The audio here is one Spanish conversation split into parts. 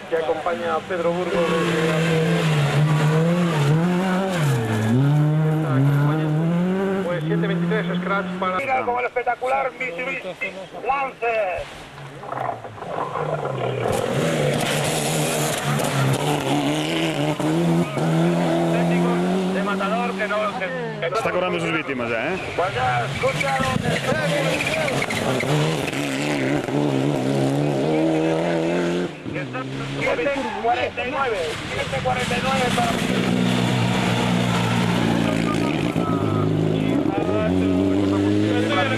Que acompaña a Pedro Burgos pues 723 scratch para... Mira como el espectacular Mitsubishi Lancer. De matador que no... Está cobrando sus víctimas ya, ¿eh? Pues ya, escúchalo. 749 para...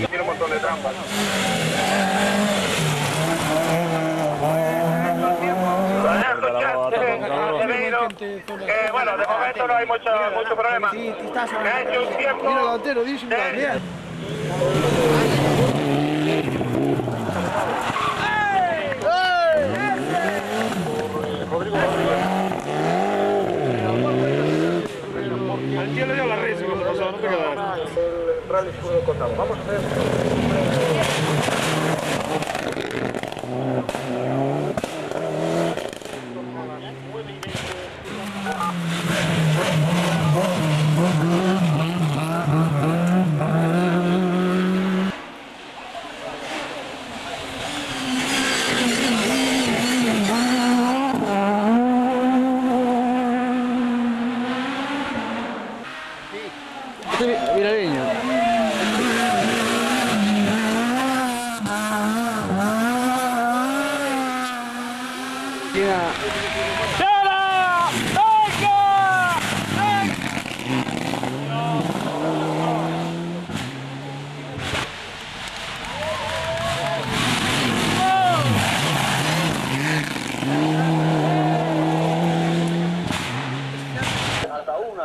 Tiene un montón de trampas. Bueno, de momento no hay mucho problema. Me ha hecho un tiempo de... Al tío le dio la risa cuando pasó, no te quedas. El rally seguro contado. Vamos a hacer... Virareño.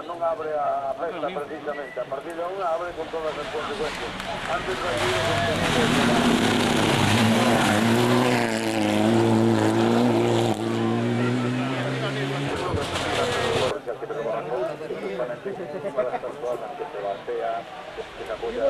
Non abre a festa precisamente, a partir de unha abre con todas as consecuencias. Antes para las personas que se basea, que se apoya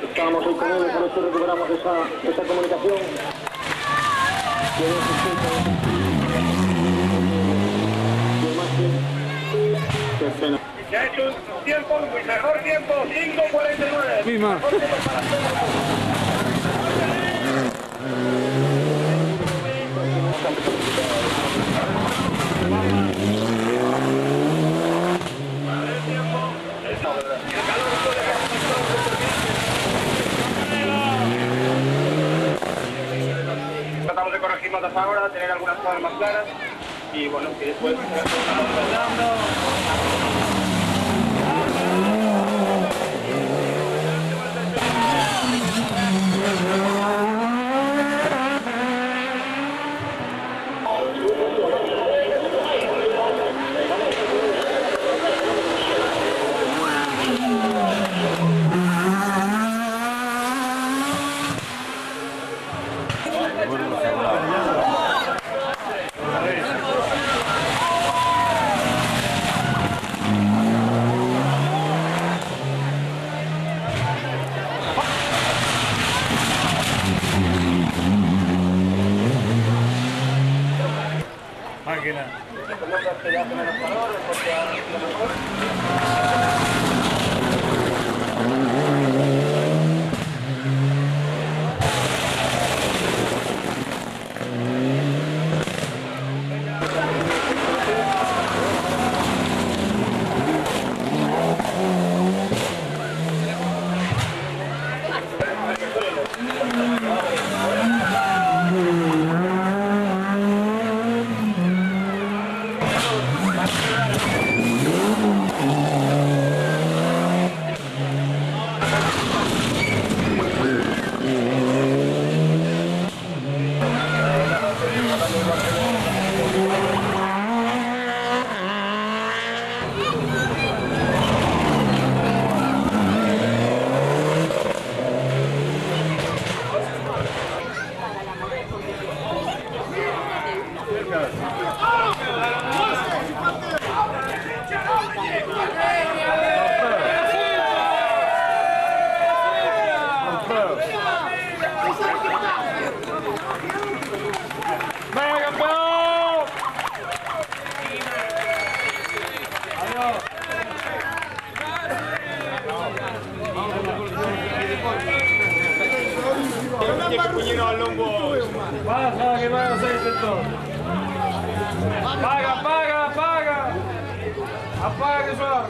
Estábamos ahí con él, por eso recuperamos esa comunicación. Qué pena. Se ha hecho un tiempo, muy mejor tiempo, 5:49. Misma. Tratamos de corregir notas ahora, tener algunas cosas más claras y bueno, y después... Máquina. Baja, que van a hacer esto. Apaga, apaga, apaga. Apaga que suave.